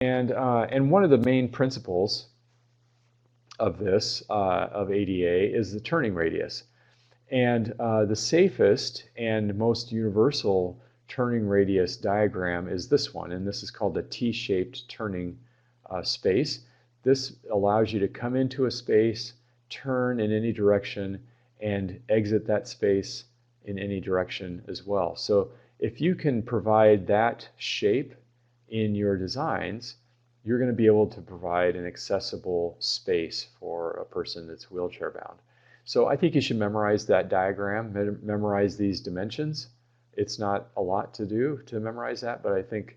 And one of the main principles of this, of ADA, is the turning radius. And the safest and most universal turning radius diagram is this one, and this is called the T-shaped turning space. This allows you to come into a space, turn in any direction, and exit that space in any direction as well. So if you can provide that shape in your designs, you're going to be able to provide an accessible space for a person that's wheelchair bound. So I think you should memorize that diagram, memorize these dimensions. It's not a lot to do to memorize that, but I think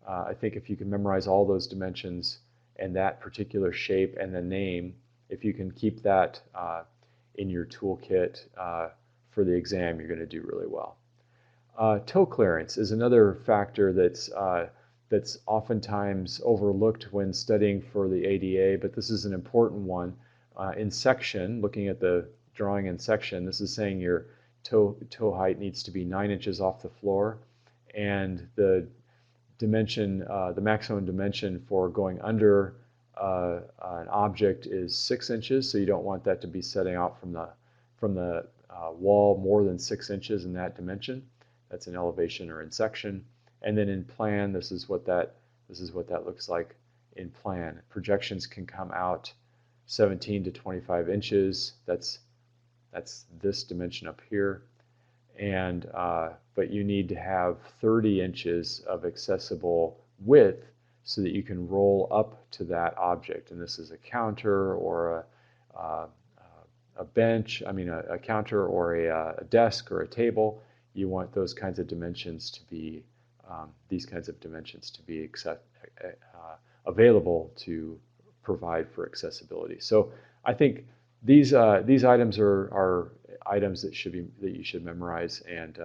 if you can memorize all those dimensions and that particular shape and the name, if you can keep that in your toolkit for the exam, you're going to do really well. Toe clearance is another factor that's oftentimes overlooked when studying for the ADA, but this is an important one. In section, looking at the drawing in section, this is saying your toe height needs to be 9 inches off the floor, and the dimension, the maximum dimension for going under an object is 6 inches. So you don't want that to be setting out from the wall more than 6 inches in that dimension. That's in elevation or in section. And then in plan, this is what that looks like in plan. Projections can come out 17 to 25 inches. That's this dimension up here. And but you need to have 30 inches of accessible width so that you can roll up to that object. And this is a counter or a bench. I mean, a counter or a desk or a table. You want those kinds of dimensions to be these kinds of dimensions to be available to provide for accessibility. So I think these items are items that you should memorize, and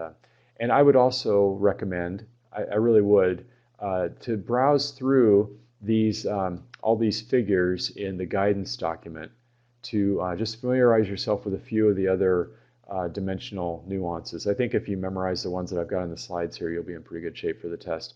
I would also recommend, I really would, to browse through these all these figures in the guidance document to just familiarize yourself with a few of the other dimensional nuances. I think if you memorize the ones that I've got on the slides here, you'll be in pretty good shape for the test.